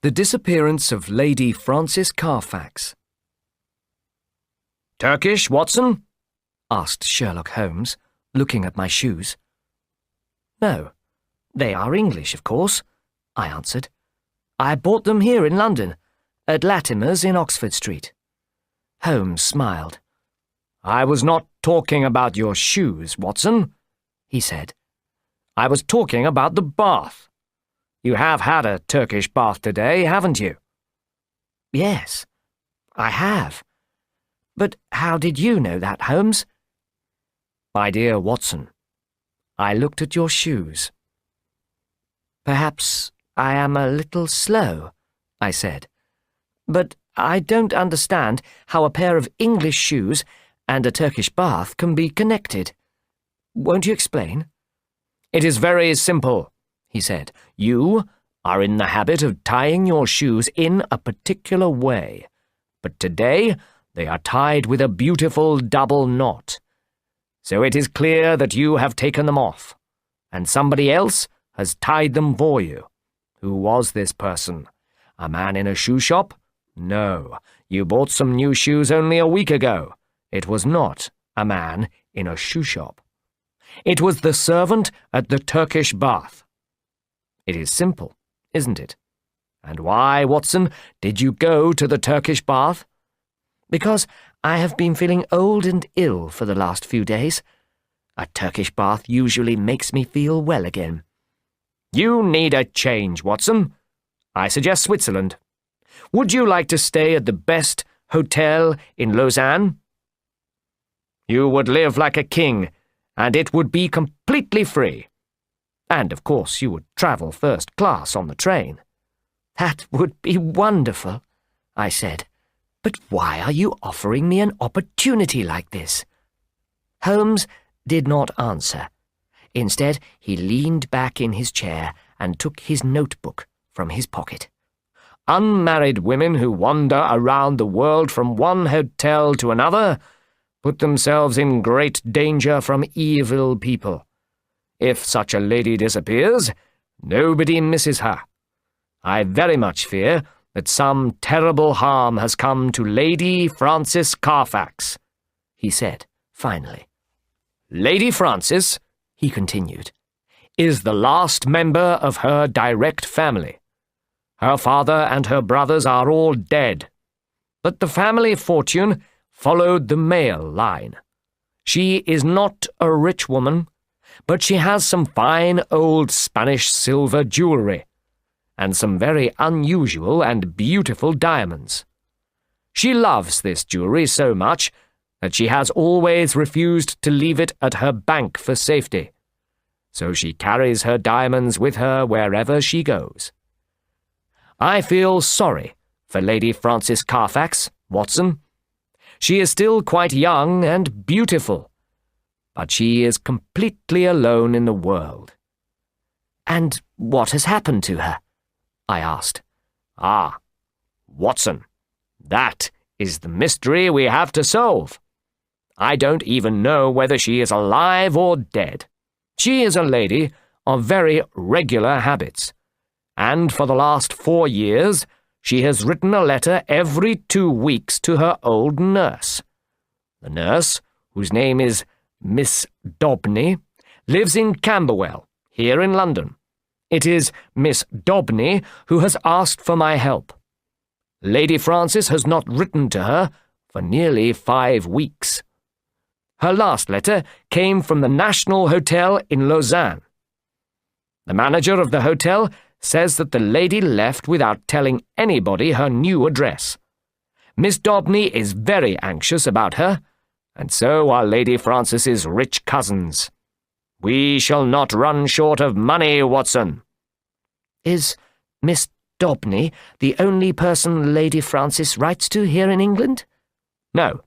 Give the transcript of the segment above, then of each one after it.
The Disappearance of Lady Frances Carfax. "Turkish, Watson?" asked Sherlock Holmes, looking at my shoes. "No, they are English, of course," I answered. "I bought them here in London, at Latimer's in Oxford Street." Holmes smiled. "I was not talking about your shoes, Watson," he said. "I was talking about the bath. You have had a Turkish bath today, haven't you?" "Yes, I have. But how did you know that, Holmes?" "My dear Watson, I looked at your shoes." "Perhaps I am a little slow," I said. "But I don't understand how a pair of English shoes and a Turkish bath can be connected. Won't you explain?" "It is very simple," he said. "You are in the habit of tying your shoes in a particular way, but today they are tied with a beautiful double knot. So it is clear that you have taken them off, and somebody else has tied them for you. Who was this person? A man in a shoe shop? No, you bought some new shoes only a week ago. It was not a man in a shoe shop. It was the servant at the Turkish bath. It is simple, isn't it? And why, Watson, did you go to the Turkish bath?" "Because I have been feeling old and ill for the last few days. A Turkish bath usually makes me feel well again." "You need a change, Watson. I suggest Switzerland. Would you like to stay at the best hotel in Lausanne? You would live like a king, and it would be completely free. And, of course, you would travel first class on the train." "That would be wonderful," I said. "But why are you offering me an opportunity like this?" Holmes did not answer. Instead, he leaned back in his chair and took his notebook from his pocket. "Unmarried women who wander around the world from one hotel to another put themselves in great danger from evil people. If such a lady disappears, nobody misses her. I very much fear that some terrible harm has come to Lady Frances Carfax," he said, finally. "Lady Frances," he continued, "is the last member of her direct family. Her father and her brothers are all dead, but the family fortune followed the male line. She is not a rich woman, but she has some fine old Spanish silver jewelry, and some very unusual and beautiful diamonds. She loves this jewelry so much that she has always refused to leave it at her bank for safety, so she carries her diamonds with her wherever she goes. I feel sorry for Lady Frances Carfax, Watson. She is still quite young and beautiful, but she is completely alone in the world." "And what has happened to her?" I asked. "Ah, Watson, that is the mystery we have to solve. I don't even know whether she is alive or dead. She is a lady of very regular habits, and for the last 4 years she has written a letter every 2 weeks to her old nurse. The nurse, whose name is Miss Daubney, lives in Camberwell, here in London. It is Miss Daubney who has asked for my help. Lady Frances has not written to her for nearly 5 weeks. Her last letter came from the National Hotel in Lausanne. The manager of the hotel says that the lady left without telling anybody her new address. Miss Daubney is very anxious about her, and so are Lady Frances's rich cousins. We shall not run short of money, Watson." "Is Miss Daubney the only person Lady Frances writes to here in England?" "No.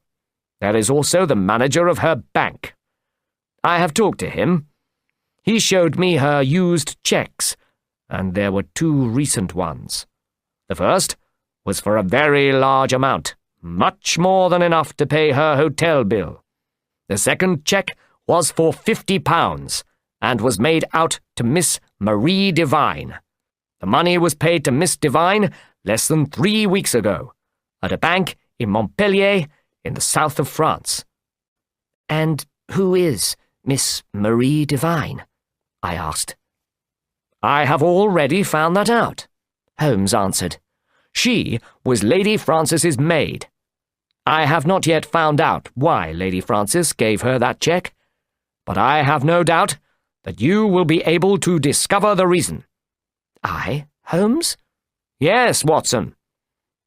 There is also the manager of her bank. I have talked to him. He showed me her used cheques, and there were 2 recent ones. The first was for a very large amount, much more than enough to pay her hotel bill. The second cheque was for £50, and was made out to Miss Marie Devine. The money was paid to Miss Devine less than 3 weeks ago, at a bank in Montpellier in the south of France." "And who is Miss Marie Devine?" I asked. "I have already found that out," Holmes answered. "She was Lady Frances's maid. I have not yet found out why Lady Frances gave her that cheque, but I have no doubt that you will be able to discover the reason." "I, Holmes?" "Yes, Watson.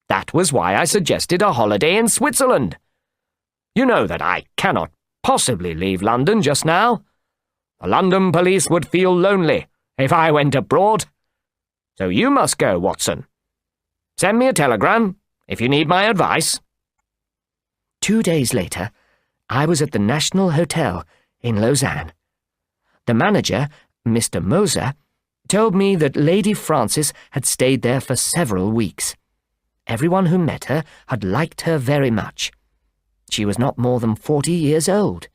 That was why I suggested a holiday in Switzerland. You know that I cannot possibly leave London just now. The London police would feel lonely if I went abroad. So you must go, Watson. Send me a telegram if you need my advice." 2 days later, I was at the National Hotel in Lausanne. The manager, Mr. Moser, told me that Lady Frances had stayed there for several weeks. Everyone who met her had liked her very much. She was not more than 40 years old.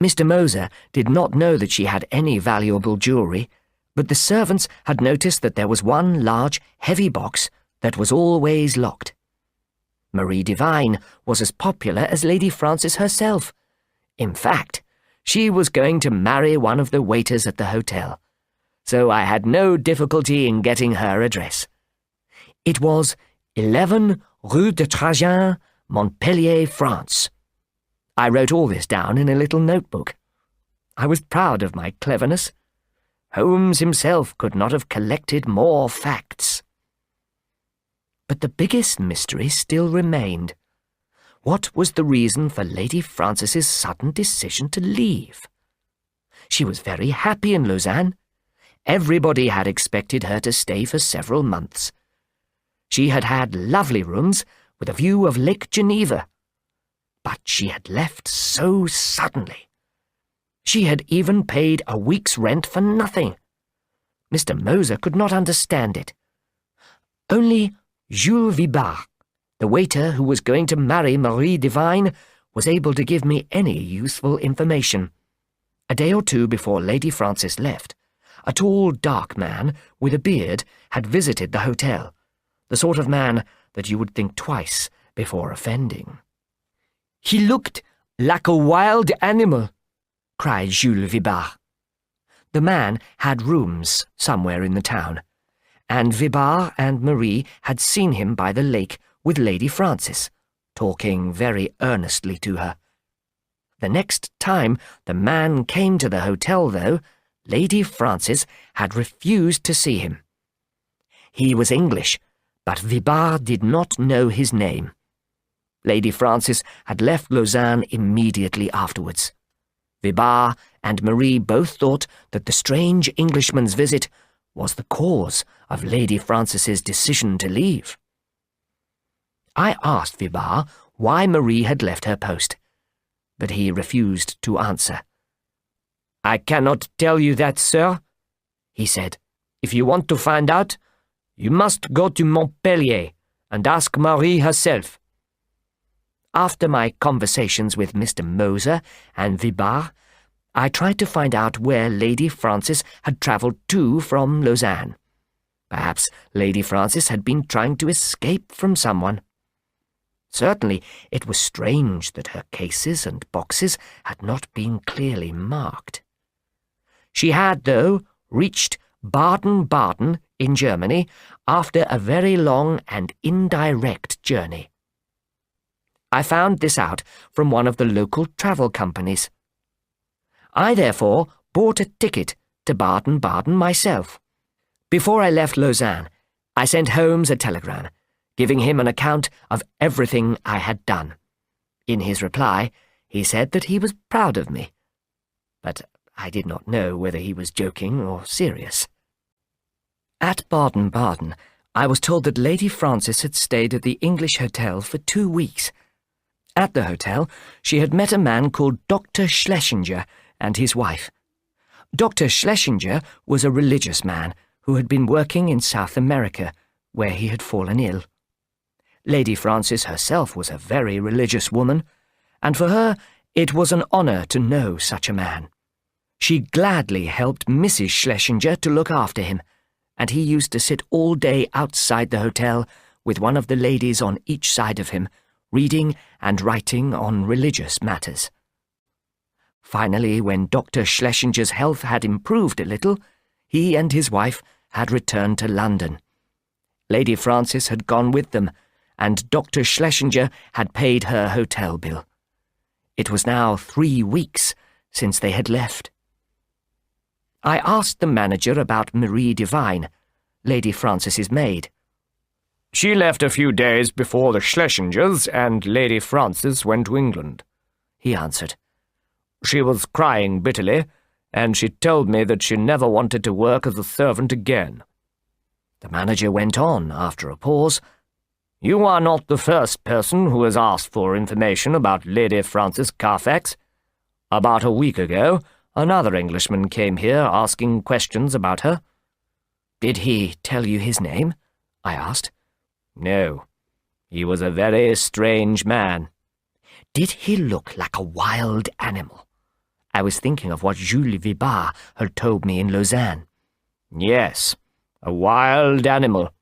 Mr. Moser did not know that she had any valuable jewellery, but the servants had noticed that there was one large, heavy box that was always locked. Marie Devine was as popular as Lady Frances herself. In fact, she was going to marry one of the waiters at the hotel, so I had no difficulty in getting her address. It was 11 Rue de Trajan, Montpellier, France. I wrote all this down in a little notebook. I was proud of my cleverness. Holmes himself could not have collected more facts. But the biggest mystery still remained. What was the reason for Lady Frances's sudden decision to leave? She was very happy in Lausanne. Everybody had expected her to stay for several months. She had had lovely rooms with a view of Lake Geneva. But she had left so suddenly. She had even paid a week's rent for nothing. Mr. Moser could not understand it. Only Jules Vibart, the waiter who was going to marry Marie Devine, was able to give me any useful information. A day or two before Lady Frances left, a tall, dark man with a beard had visited the hotel, the sort of man that you would think twice before offending. "He looked like a wild animal," cried Jules Vibart. The man had rooms somewhere in the town, and Vibart and Marie had seen him by the lake with Lady Frances, talking very earnestly to her. The next time the man came to the hotel, though, Lady Frances had refused to see him. He was English, but Vibart did not know his name. Lady Frances had left Lausanne immediately afterwards. Vibart and Marie both thought that the strange Englishman's visit was the cause of Lady Frances's decision to leave. I asked Vibart why Marie had left her post, but he refused to answer. "I cannot tell you that, sir," he said. "If you want to find out, you must go to Montpellier and ask Marie herself." After my conversations with Mr. Moser and Vibart, I tried to find out where Lady Frances had travelled to from Lausanne. Perhaps Lady Frances had been trying to escape from someone. Certainly it was strange that her cases and boxes had not been clearly marked. She had, though, reached Baden-Baden in Germany after a very long and indirect journey. I found this out from one of the local travel companies. I therefore bought a ticket to Baden-Baden myself. Before I left Lausanne, I sent Holmes a telegram, giving him an account of everything I had done. In his reply, he said that he was proud of me, but I did not know whether he was joking or serious. At Baden-Baden, I was told that Lady Frances had stayed at the English hotel for 2 weeks. At the hotel, she had met a man called Dr. Schlesinger and his wife. Dr. Schlesinger was a religious man who had been working in South America, where he had fallen ill. Lady Frances herself was a very religious woman, and for her it was an honour to know such a man. She gladly helped Mrs. Schlesinger to look after him, and he used to sit all day outside the hotel with one of the ladies on each side of him, reading and writing on religious matters. Finally, when Dr. Schlesinger's health had improved a little, he and his wife had returned to London. Lady Frances had gone with them, and Dr. Schlesinger had paid her hotel bill. It was now 3 weeks since they had left. I asked the manager about Marie Devine, Lady Frances's maid. She left a few days before the Schlesingers and Lady Frances went to England, he answered. She was crying bitterly, and she told me that she never wanted to work as a servant again. The manager went on after a pause. You are not the first person who has asked for information about Lady Frances Carfax. About a week ago, another Englishman came here asking questions about her. Did he tell you his name? I asked. No. He was a very strange man. Did he look like a wild animal? I was thinking of what Jules Vibart had told me in Lausanne. Yes, a wild animal,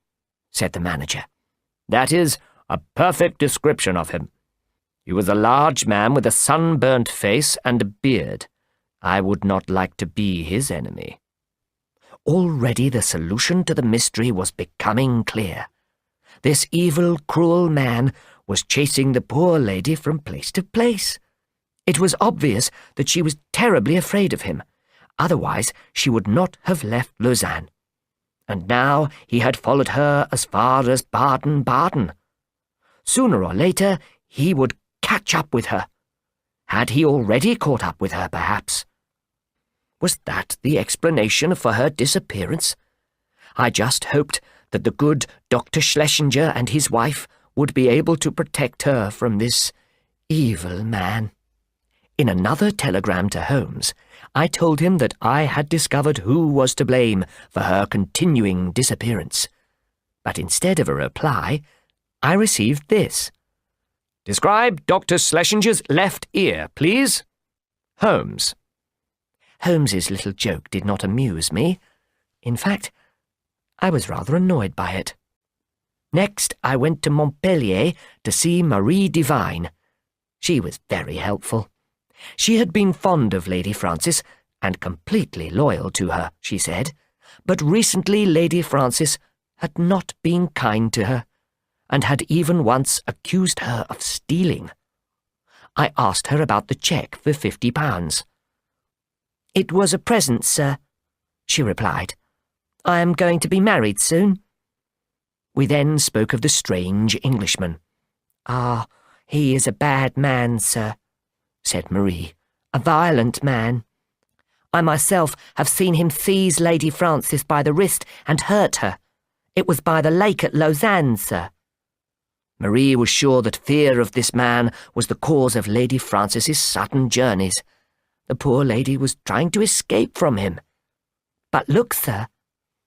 said the manager. That is a perfect description of him. He was a large man with a sunburnt face and a beard. I would not like to be his enemy. Already the solution to the mystery was becoming clear. This evil, cruel man was chasing the poor lady from place to place. It was obvious that she was terribly afraid of him. Otherwise, she would not have left Lausanne. And now he had followed her as far as Baden-Baden. Sooner or later, he would catch up with her. Had he already caught up with her, perhaps? Was that the explanation for her disappearance? I just hoped that the good Dr. Schlesinger and his wife would be able to protect her from this evil man. In another telegram to Holmes, I told him that I had discovered who was to blame for her continuing disappearance. But instead of a reply, I received this. Describe Dr. Schlesinger's left ear, please. Holmes. Holmes's little joke did not amuse me. In fact, I was rather annoyed by it. Next, I went to Montpellier to see Marie Devine. She was very helpful. She had been fond of Lady Frances and completely loyal to her, she said, but recently Lady Frances had not been kind to her and had even once accused her of stealing. I asked her about the cheque for £50. "It was a present, sir," she replied. "I am going to be married soon." We then spoke of the strange Englishman. "Ah, he is a bad man, sir," said Marie. "A violent man. I myself have seen him seize Lady Frances by the wrist and hurt her. It was by the lake at Lausanne, sir." Marie was sure that fear of this man was the cause of Lady Frances's sudden journeys. The poor lady was trying to escape from him. "But look, sir,"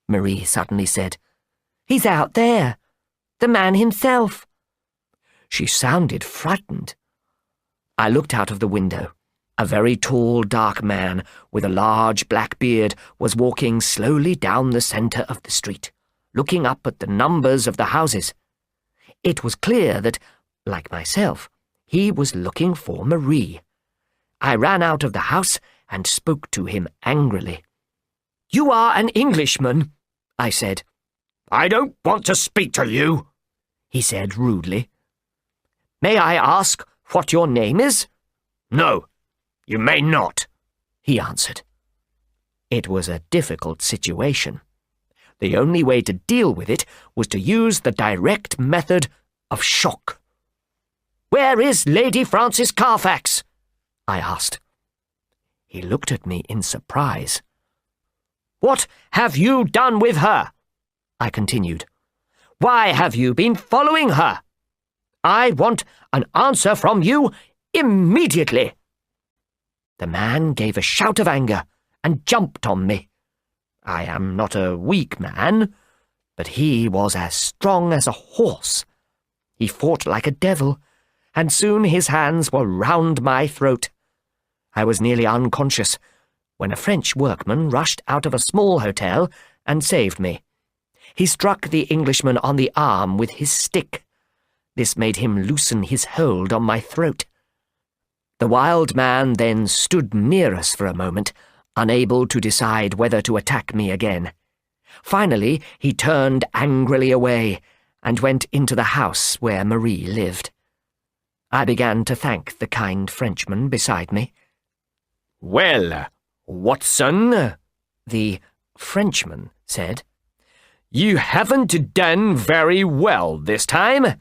Marie suddenly said. "He's out there. The man himself." She sounded frightened. I looked out of the window. A very tall, dark man with a large black beard was walking slowly down the centre of the street, looking up at the numbers of the houses. It was clear that, like myself, he was looking for Marie. I ran out of the house and spoke to him angrily. "You are an Englishman," I said. "I don't want to speak to you," he said rudely. "May I ask what your name is?" "No, you may not," he answered. It was a difficult situation. The only way to deal with it was to use the direct method of shock. "Where is Lady Frances Carfax?" I asked. He looked at me in surprise. "What have you done with her?" I continued. "Why have you been following her? I want an answer from you immediately." The man gave a shout of anger and jumped on me. I am not a weak man, but he was as strong as a horse. He fought like a devil, and soon his hands were round my throat. I was nearly unconscious when a French workman rushed out of a small hotel and saved me. He struck the Englishman on the arm with his stick. This made him loosen his hold on my throat. The wild man then stood near us for a moment, unable to decide whether to attack me again. Finally, he turned angrily away and went into the house where Marie lived. I began to thank the kind Frenchman beside me. "Well, Watson," the Frenchman said, "you haven't done very well this time.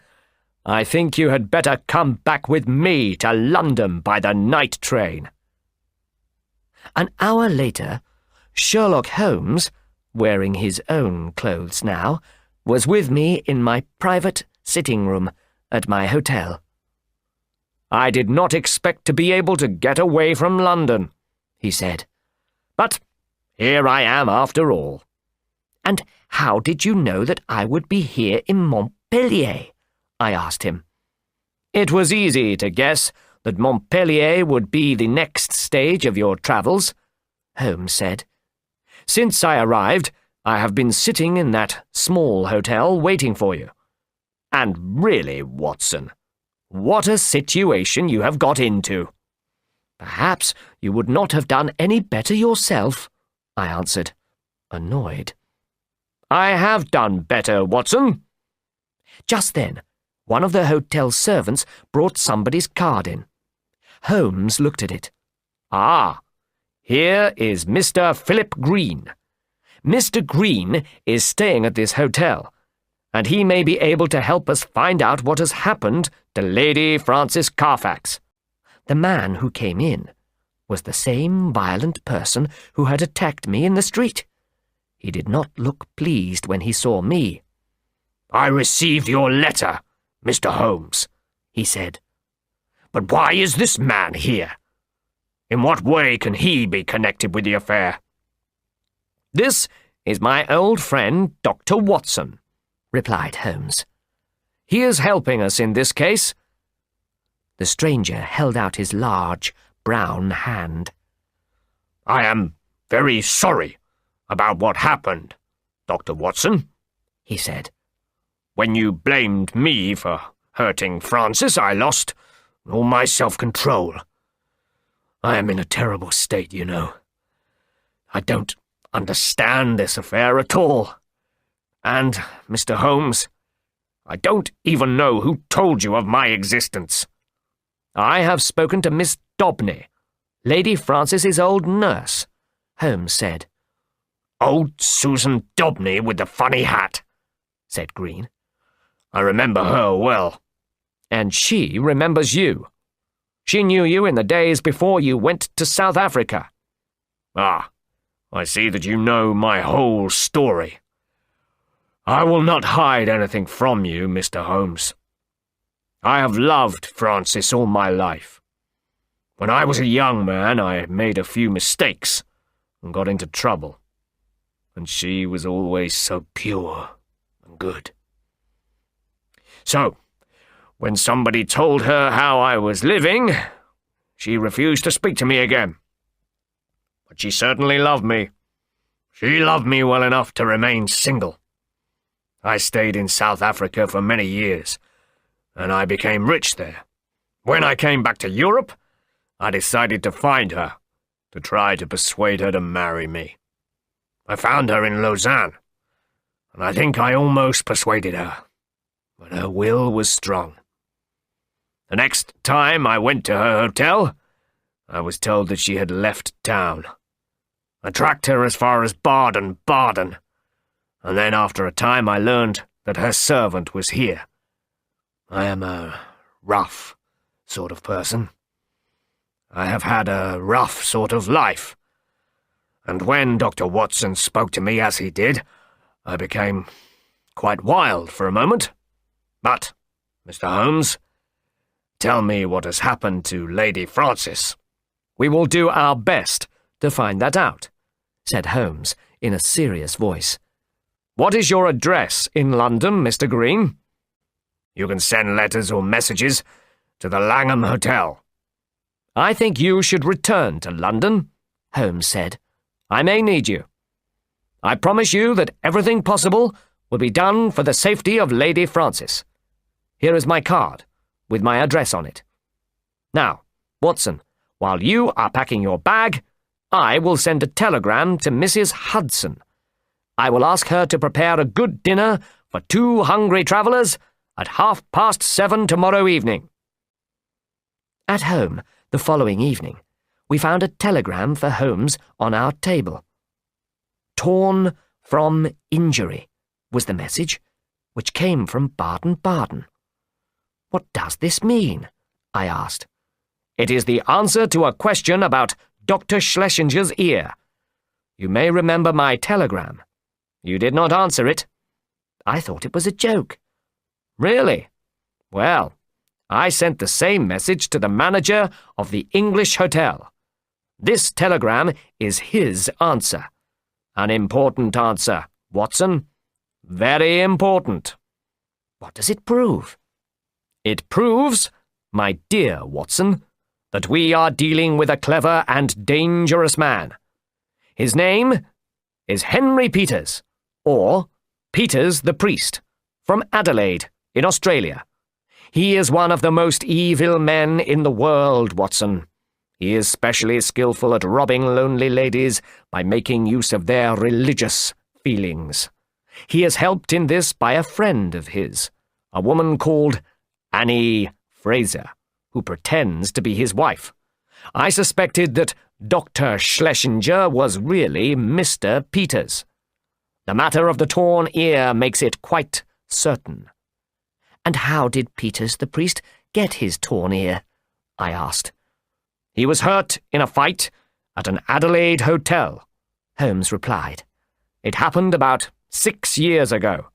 I think you had better come back with me to London by the night train." An hour later, Sherlock Holmes, wearing his own clothes now, was with me in my private sitting room at my hotel. "I did not expect to be able to get away from London," he said. "But here I am after all." "And how did you know that I would be here in Montpellier?" I asked him. "It was easy to guess that Montpellier would be the next stage of your travels," Holmes said. "Since I arrived, I have been sitting in that small hotel waiting for you. And really, Watson, what a situation you have got into." "Perhaps you would not have done any better yourself," I answered, annoyed. "I have done better, Watson." Just then, one of the hotel servants brought somebody's card in. Holmes looked at it. "Ah, here is Mr. Philip Green. Mr. Green is staying at this hotel, and he may be able to help us find out what has happened to Lady Frances Carfax." The man who came in was the same violent person who had attacked me in the street. He did not look pleased when he saw me. "I received your letter, Mr. Holmes," he said. "But why is this man here? In what way can he be connected with the affair?" "This is my old friend, Dr. Watson," replied Holmes. "He is helping us in this case." The stranger held out his large, brown hand. "I am very sorry about what happened, Dr. Watson," he said. "When you blamed me for hurting Frances, I lost all my self-control. I am in a terrible state, you know. I don't understand this affair at all. And, Mr. Holmes, I don't even know who told you of my existence." "I have spoken to Miss Daubeny, Lady Frances's old nurse," Holmes said. "Old Susan Daubeny with the funny hat," said Green. "I remember her well." "And she remembers you. She knew you in the days before you went to South Africa." "Ah, I see that you know my whole story. I will not hide anything from you, Mr. Holmes. I have loved Frances all my life. When I was a young man, I made a few mistakes and got into trouble. And she was always so pure and good. So, when somebody told her how I was living, she refused to speak to me again. But she certainly loved me. She loved me well enough to remain single. I stayed in South Africa for many years, and I became rich there. When I came back to Europe, I decided to find her, to try to persuade her to marry me. I found her in Lausanne, and I think I almost persuaded her, but her will was strong. The next time I went to her hotel, I was told that she had left town. I tracked her as far as Baden, and then after a time I learned that her servant was here. I am a rough sort of person. I have had a rough sort of life. And when Dr. Watson spoke to me as he did, I became quite wild for a moment. But, Mr. Holmes, tell me what has happened to Lady Frances." "We will do our best to find that out," said Holmes in a serious voice. "What is your address in London, Mr. Green?" "You can send letters or messages to the Langham Hotel." "I think you should return to London," Holmes said. "I may need you. I promise you that everything possible will be done for the safety of Lady Frances. Here is my card, with my address on it. Now, Watson, while you are packing your bag, I will send a telegram to Mrs. Hudson. I will ask her to prepare a good dinner for 2 hungry travellers at 7:30 tomorrow evening." At home, the following evening, we found a telegram for Holmes on our table. "Torn from injury" was the message, which came from Baden-Baden. "What does this mean?" I asked. "It is the answer to a question about Dr. Schlesinger's ear. You may remember my telegram. You did not answer it." "I thought it was a joke." "Really? Well, I sent the same message to the manager of the English hotel. This telegram is his answer. An important answer, Watson. Very important." "What does it prove?" "It proves, my dear Watson, that we are dealing with a clever and dangerous man. His name is Henry Peters, or Peters the Priest, from Adelaide, in Australia. He is one of the most evil men in the world, Watson. He is specially skillful at robbing lonely ladies by making use of their religious feelings. He is helped in this by a friend of his, a woman called Annie Fraser, who pretends to be his wife. I suspected that Dr. Schlesinger was really Mr. Peters. The matter of the torn ear makes it quite certain." "And how did Peters the priest get his torn ear?" I asked. "He was hurt in a fight at an Adelaide hotel," Holmes replied. "It happened about 6 years ago.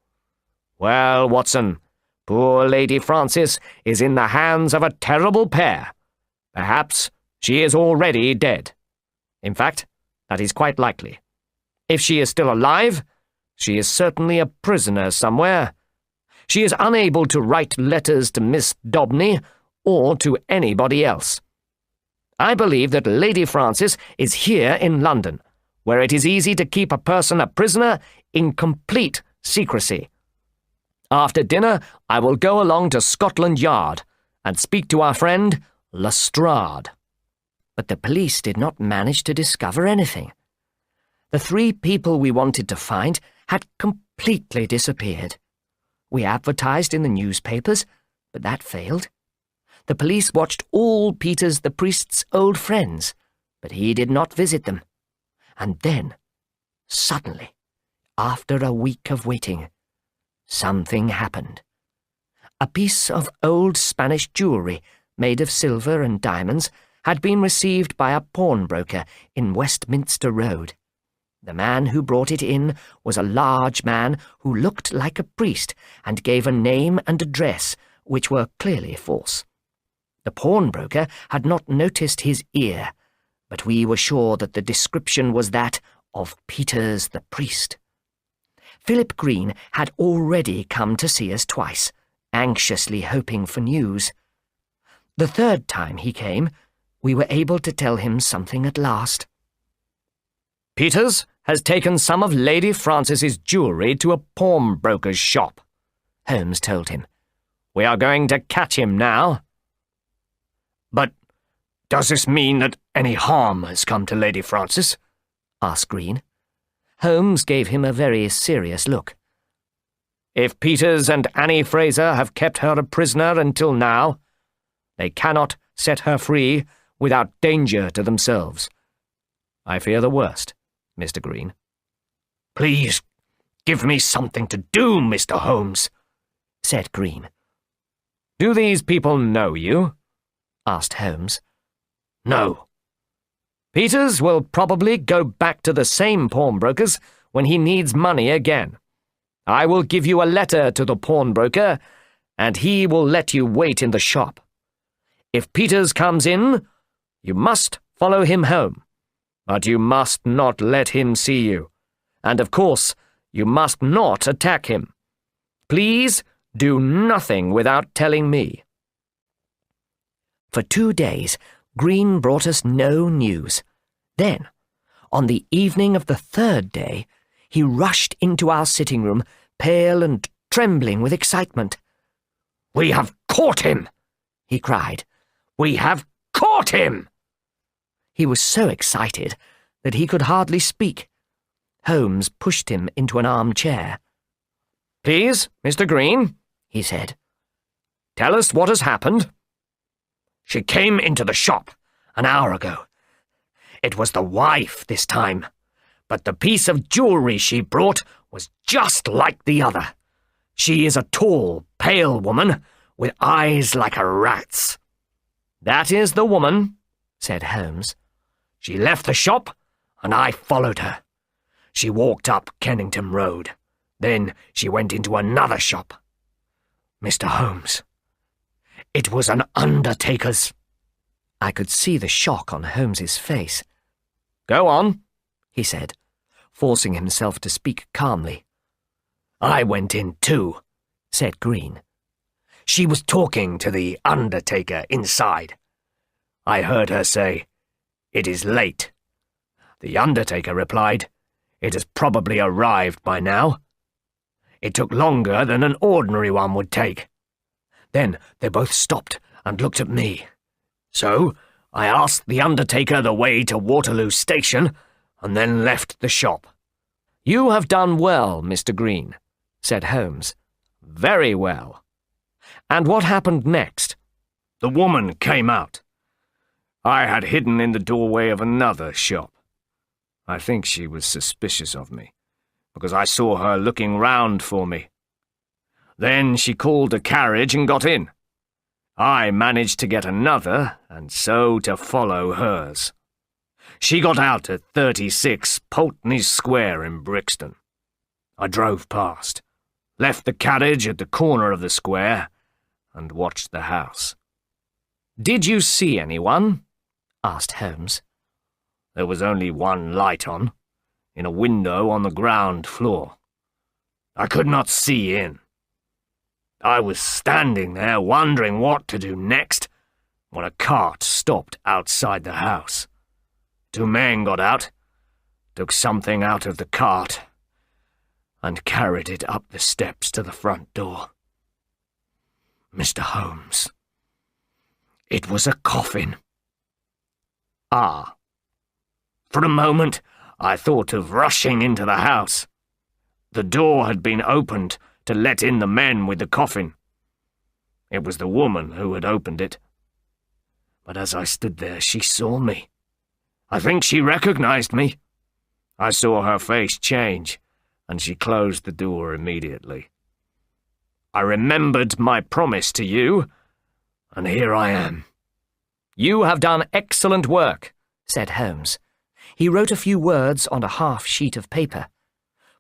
Well, Watson, poor Lady Frances is in the hands of a terrible pair. Perhaps she is already dead. In fact, that is quite likely. If she is still alive, she is certainly a prisoner somewhere. She is unable to write letters to Miss Daubeny or to anybody else. I believe that Lady Frances is here in London, where it is easy to keep a person a prisoner in complete secrecy. After dinner, I will go along to Scotland Yard and speak to our friend Lestrade." But the police did not manage to discover anything. The 3 people we wanted to find had completely disappeared. We advertised in the newspapers, but that failed. The police watched all Peters the priest's old friends, but he did not visit them. And then, suddenly, after a week of waiting, something happened. A piece of old Spanish jewellery, made of silver and diamonds, had been received by a pawnbroker in Westminster Road. The man who brought it in was a large man who looked like a priest and gave a name and address which were clearly false. The pawnbroker had not noticed his ear, but we were sure that the description was that of Peters the priest. Philip Green had already come to see us twice, anxiously hoping for news. The 3rd time he came, we were able to tell him something at last. "Peters has taken some of Lady Frances's jewellery to a pawnbroker's shop," Holmes told him. "We are going to catch him now." "But does this mean that any harm has come to Lady Frances?" asked Green. Holmes gave him a very serious look. "If Peters and Annie Fraser have kept her a prisoner until now, they cannot set her free without danger to themselves. I fear the worst, Mr. Green." "Please give me something to do, Mr. Holmes," said Green. "Do these people know you?" asked Holmes. "No." "Peters will probably go back to the same pawnbrokers when he needs money again. I will give you a letter to the pawnbroker, and he will let you wait in the shop. If Peters comes in, you must follow him home, but you must not let him see you, and of course, you must not attack him. Please do nothing without telling me." For 2 days, Green brought us no news. Then, on the evening of the 3rd day, he rushed into our sitting room, pale and trembling with excitement. "We have caught him!" he cried. "We have caught him!" He was so excited that he could hardly speak. Holmes pushed him into an armchair. "Please, Mr. Green," he said, "tell us what has happened." "She came into the shop an hour ago. It was the wife this time, but the piece of jewellery she brought was just like the other. She is a tall, pale woman with eyes like a rat's." "That is the woman," said Holmes. "She left the shop, and I followed her. She walked up Kennington Road. Then she went into another shop. Mr. Holmes, it was an undertaker's." I could see the shock on Holmes's face. "Go on," he said, forcing himself to speak calmly. "I went in too," said Green. "She was talking to the undertaker inside. I heard her say, 'It is late.' The undertaker replied, 'It has probably arrived by now.' It took longer than an ordinary one would take. Then they both stopped and looked at me. So I asked the undertaker the way to Waterloo Station and then left the shop." "You have done well, Mr. Green," said Holmes. "Very well. And what happened next?" "The woman came out. I had hidden in the doorway of another shop. I think she was suspicious of me, because I saw her looking round for me. Then she called a carriage and got in. I managed to get another, and so to follow hers. She got out at 36 Pulteney Square in Brixton. I drove past, left the carriage at the corner of the square, and watched the house." "Did you see anyone?" asked Holmes. "There was only one light on, in a window on the ground floor. I could not see in. I was standing there wondering what to do next when a cart stopped outside the house. 2 men got out, took something out of the cart, and carried it up the steps to the front door. Mr. Holmes, it was a coffin." "Ah." For a moment, I thought of rushing into the house. The door had been opened to let in the men with the coffin. It was the woman who had opened it. But as I stood there, she saw me. I think she recognized me. I saw her face change, and she closed the door immediately. I remembered my promise to you, and here I am." "You have done excellent work," said Holmes. He wrote a few words on a half-sheet of paper.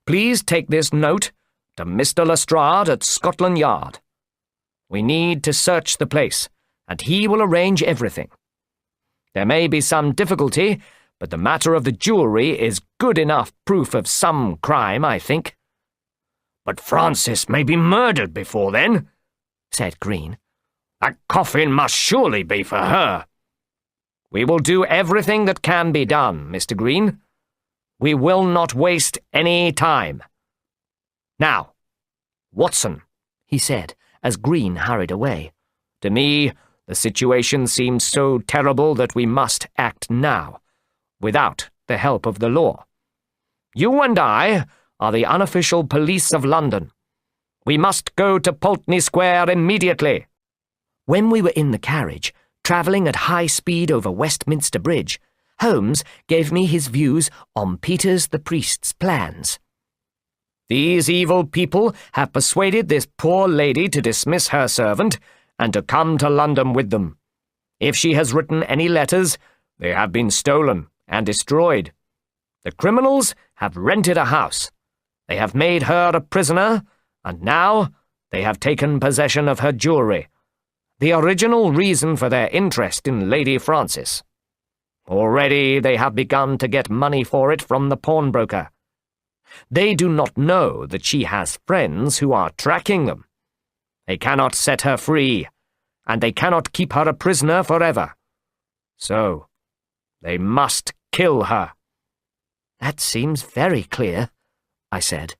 "Please take this note to Mr. Lestrade at Scotland Yard. We need to search the place, and he will arrange everything. There may be some difficulty, but the matter of the jewellery is good enough proof of some crime, I think." "But Frances may be murdered before then," said Green. "That coffin must surely be for her." "We will do everything that can be done, Mr. Green. We will not waste any time. Now, Watson," he said, as Green hurried away, "to me the situation seems so terrible that we must act now, without the help of the law. You and I are the unofficial police of London. We must go to Pulteney Square immediately." When we were in the carriage, travelling at high speed over Westminster Bridge, Holmes gave me his views on Peters the priest's plans. "These evil people have persuaded this poor lady to dismiss her servant and to come to London with them. If she has written any letters, they have been stolen and destroyed. The criminals have rented a house. They have made her a prisoner, and now they have taken possession of her jewellery, the original reason for their interest in Lady Frances. Already they have begun to get money for it from the pawnbroker. They do not know that she has friends who are tracking them. They cannot set her free, and they cannot keep her a prisoner forever. So, they must kill her." "That seems very clear," I said.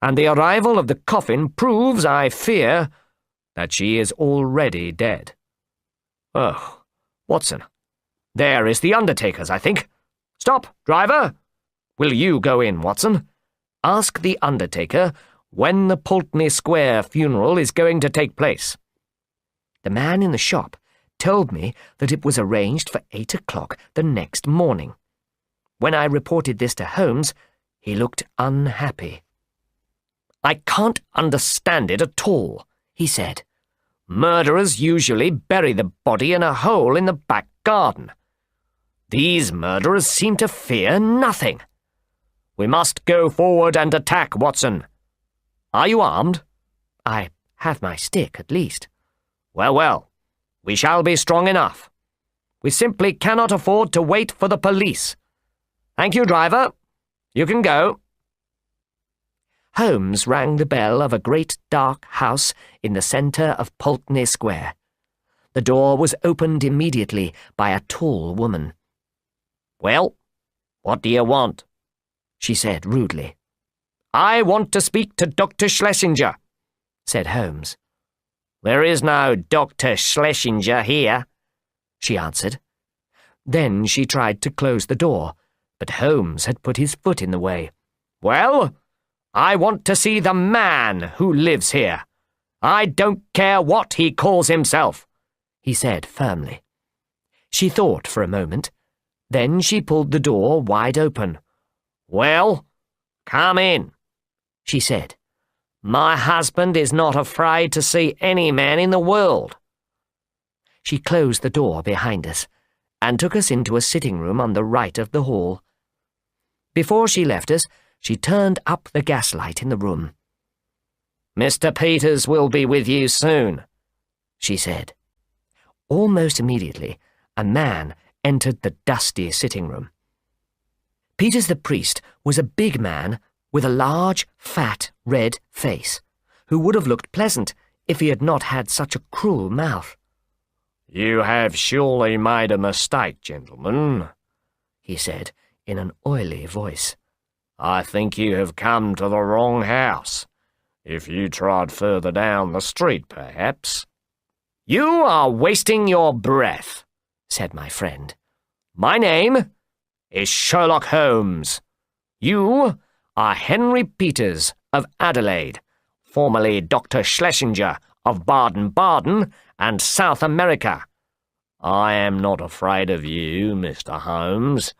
and the arrival of the coffin proves, I fear, that she is already dead. Oh, Watson, there is the undertaker's, I think. Stop, driver! Will you go in, Watson? Ask the undertaker when the Pulteney Square funeral is going to take place. The man in the shop told me that it was arranged for 8 o'clock the next morning. When I reported this to Holmes, he looked unhappy. I can't understand it at all, he said. Murderers usually bury the body in a hole in the back garden. These murderers seem to fear nothing. We must go forward and attack, Watson. Are you armed? I have my stick, at least. Well, well, we shall be strong enough. We simply cannot afford to wait for the police. Thank you, driver. You can go. Holmes rang the bell of a great dark house in the centre of Pulteney Square. The door was opened immediately by a tall woman. Well, what do you want? She said rudely. I want to speak to Dr. Schlesinger, said Holmes. There is no Dr. Schlesinger here, she answered. Then she tried to close the door, but Holmes had put his foot in the way. Well, I want to see the man who lives here. I don't care what he calls himself, he said firmly. She thought for a moment. Then she pulled the door wide open. Well, come in, she said. My husband is not afraid to see any man in the world. She closed the door behind us and took us into a sitting room on the right of the hall. Before she left us, she turned up the gaslight in the room. Mr. Peters will be with you soon, she said. Almost immediately, a man entered the dusty sitting room. Peters the priest was a big man with a large, fat, red face, who would have looked pleasant if he had not had such a cruel mouth. You have surely made a mistake, gentlemen, he said in an oily voice. I think you have come to the wrong house. If you trod further down the street, perhaps. You are wasting your breath, said my friend. My name is Sherlock Holmes. You are Henry Peters of Adelaide, formerly Dr. Schlesinger of Baden-Baden and South America. I am not afraid of you, Mr. Holmes.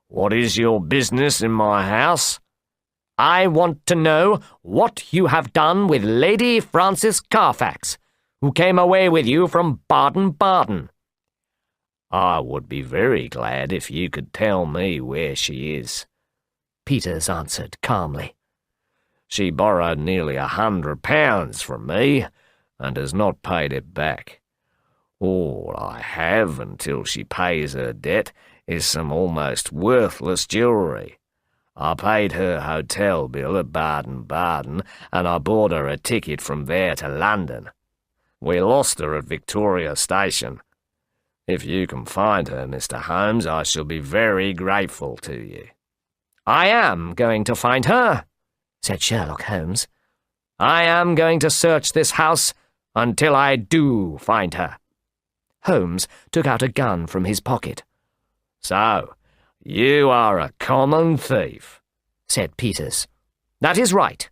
What is your business in my house? I want to know what you have done with Lady Frances Carfax, who came away with you from Baden-Baden. I would be very glad if you could tell me where she is, Peters answered calmly. She borrowed nearly £100 from me and has not paid it back. All I have until she pays her debt is some almost worthless jewellery. I paid her hotel bill at Baden-Baden, and I bought her a ticket from there to London. We lost her at Victoria Station. If you can find her, Mr. Holmes, I shall be very grateful to you. I am going to find her, said Sherlock Holmes. I am going to search this house until I do find her. Holmes took out a gun from his pocket. So, you are a common thief, said Peters. That is right,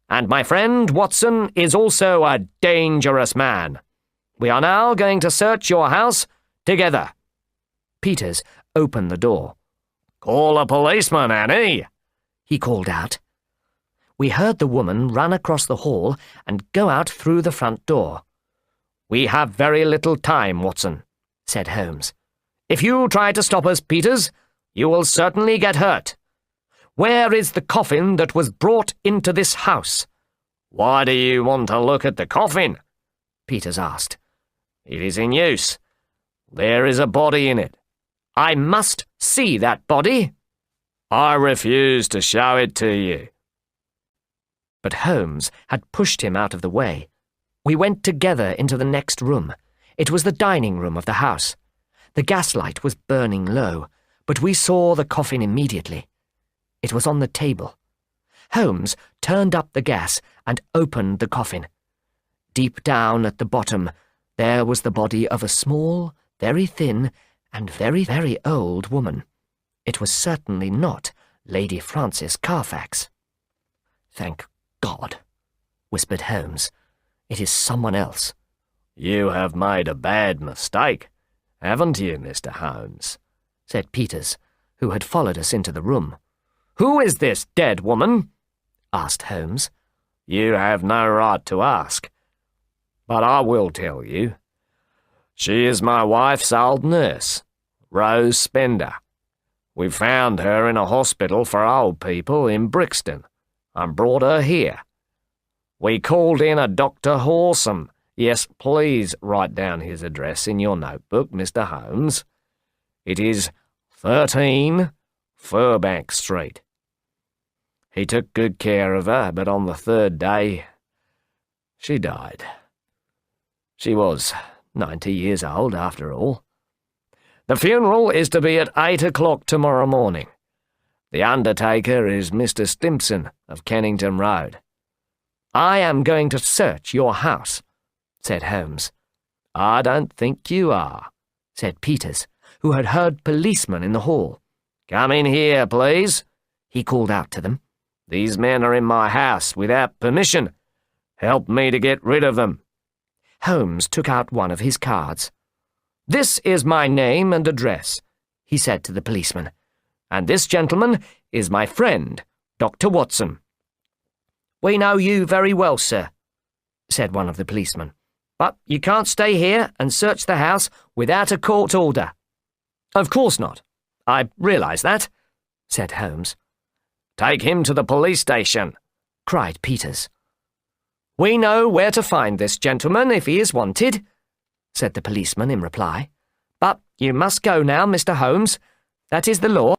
and my friend Watson is also a dangerous man. We are now going to search your house together. Peters opened the door. Call a policeman, Annie, he called out. We heard the woman run across the hall and go out through the front door. We have very little time, Watson, said Holmes. If you try to stop us, Peters, you will certainly get hurt. Where is the coffin that was brought into this house? Why do you want to look at the coffin? Peters asked. It is in use. There is a body in it. I must see that body. I refuse to show it to you. But Holmes had pushed him out of the way. We went together into the next room. It was the dining room of the house. The gaslight was burning low, but we saw the coffin immediately. It was on the table. Holmes turned up the gas and opened the coffin. Deep down at the bottom, there was the body of a small, very thin, and very, very old woman. It was certainly not Lady Frances Carfax. "Thank God," whispered Holmes. "It is someone else." "You have made a bad mistake, haven't you, Mr. Holmes?" said Peters, who had followed us into the room. "Who is this dead woman?" asked Holmes. "You have no right to ask, but I will tell you. She is my wife's old nurse, Rose Spender. We found her in a hospital for old people in Brixton and brought her here. We called in a Dr. Horsam. Yes, please write down his address in your notebook, Mr. Holmes. It is 13 Furbank Street. He took good care of her, but on the third day, she died. She was 90 years old, after all. The funeral is to be at 8 o'clock tomorrow morning. The undertaker is Mr. Stimpson of Kennington Road." "I am going to search your house," said Holmes. "I don't think you are," said Peters, who had heard policemen in the hall. "Come in here, please," he called out to them. "These men are in my house without permission. Help me to get rid of them." Holmes took out one of his cards. "This is my name and address," he said to the policeman, "and this gentleman is my friend, Dr. Watson." "We know you very well, sir," said one of the policemen, "but you can't stay here and search the house without a court order." "Of course not. I realize that," said Holmes. "Take him to the police station," cried Peters. "We know where to find this gentleman if he is wanted," said the policeman in reply. "But you must go now, Mr. Holmes. That is the law."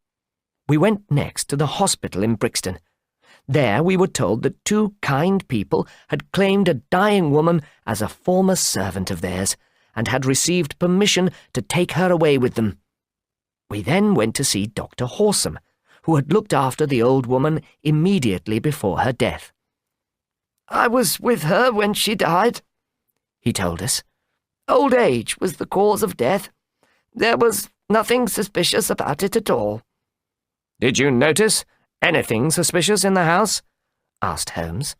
We went next to the hospital in Brixton. There we were told that two kind people had claimed a dying woman as a former servant of theirs, and had received permission to take her away with them. We then went to see Dr. Horsam, who had looked after the old woman immediately before her death. "I was with her when she died," he told us. "Old age was the cause of death. There was nothing suspicious about it at all." "Did you notice anything suspicious in the house?" asked Holmes.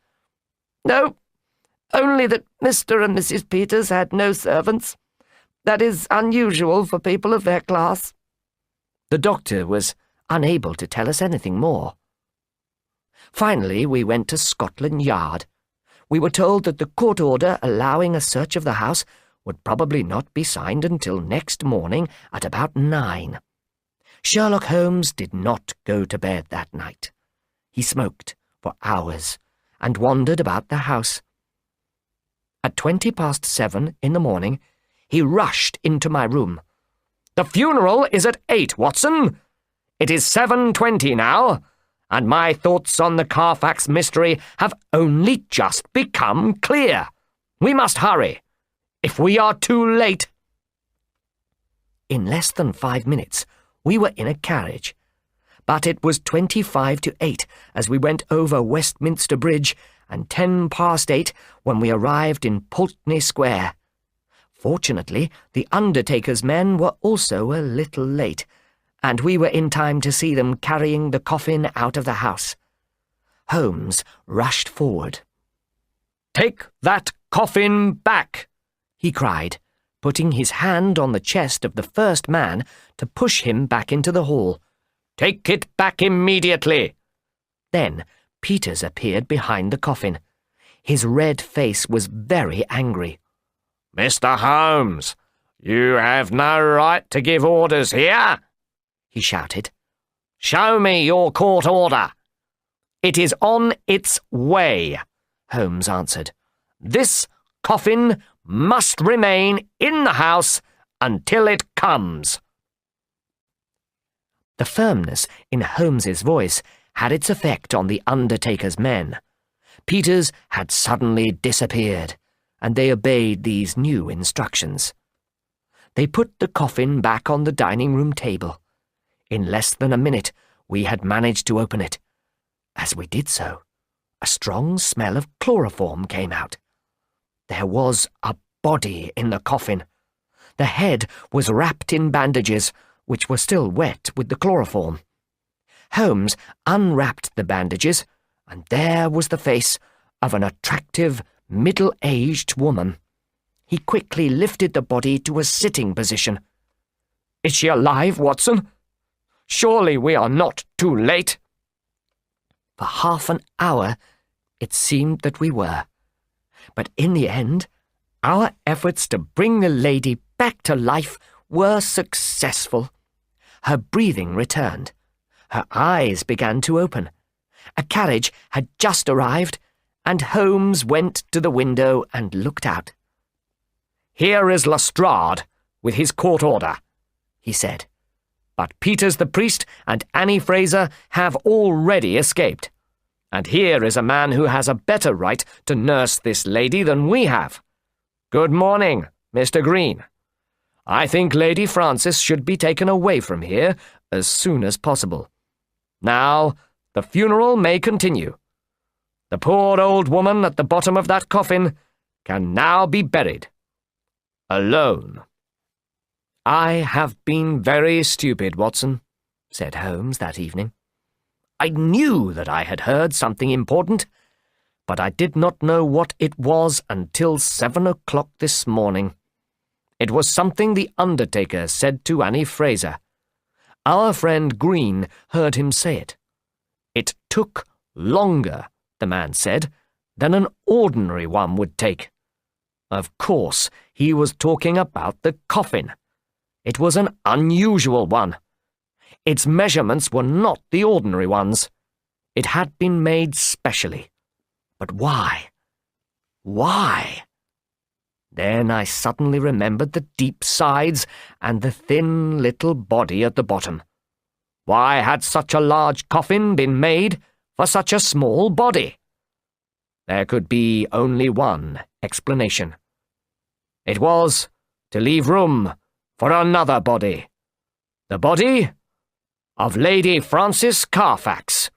"No, only that Mr. and Mrs. Peters had no servants. That is unusual for people of their class." The doctor was unable to tell us anything more. Finally, we went to Scotland Yard. We were told that the court order allowing a search of the house would probably not be signed until next morning at about 9. Sherlock Holmes did not go to bed that night. He smoked for hours and wandered about the house. At 7:20 in the morning, he rushed into my room. "The funeral is at 8, Watson. It is 7:20 now, and my thoughts on the Carfax mystery have only just become clear. We must hurry. If we are too late—" In less than 5 minutes, we were in a carriage. But it was 7:25 as we went over Westminster Bridge, and 8:10 when we arrived in Pulteney Square. Fortunately, the undertaker's men were also a little late, and we were in time to see them carrying the coffin out of the house. Holmes rushed forward. "Take that coffin back!" he cried, putting his hand on the chest of the first man to push him back into the hall. "Take it back immediately!" Then Peters appeared behind the coffin. His red face was very angry. "Mr. Holmes, you have no right to give orders here," he shouted. "Show me your court order." "It is on its way," Holmes answered. "This coffin must remain in the house until it comes." The firmness in Holmes's voice had its effect on the undertaker's men. Peters had suddenly disappeared, and they obeyed these new instructions. They put the coffin back on the dining-room table. In less than a minute, we had managed to open it, As we did so, a strong smell of chloroform came out. There was a body in the coffin. The head was wrapped in bandages, which were still wet with the chloroform. Holmes unwrapped the bandages, and there was the face of an attractive, middle-aged woman. He quickly lifted the body to a sitting position. "Is she alive, Watson? Surely we are not too late." For half an hour, it seemed that we were. But in the end, our efforts to bring the lady back to life were successful. Her breathing returned. Her eyes began to open. A carriage had just arrived, and Holmes went to the window and looked out. "Here is Lestrade, with his court order," he said. "But Peters the priest and Annie Fraser have already escaped. And here is a man who has a better right to nurse this lady than we have. Good morning, Mr. Green. I think Lady Frances should be taken away from here as soon as possible. Now, the funeral may continue. The poor old woman at the bottom of that coffin can now be buried. Alone." "I have been very stupid, Watson," said Holmes that evening. "I knew that I had heard something important, but I did not know what it was until 7 o'clock this morning. It was something the undertaker said to Annie Fraser. Our friend Green heard him say it. It took longer, the man said, than an ordinary one would take. Of course, he was talking about the coffin. It was an unusual one. Its measurements were not the ordinary ones. It had been made specially. But why? Why? Then I suddenly remembered the deep sides and the thin little body at the bottom. Why had such a large coffin been made for such a small body? There could be only one explanation. It was to leave room for another body. The body of Lady Frances Carfax.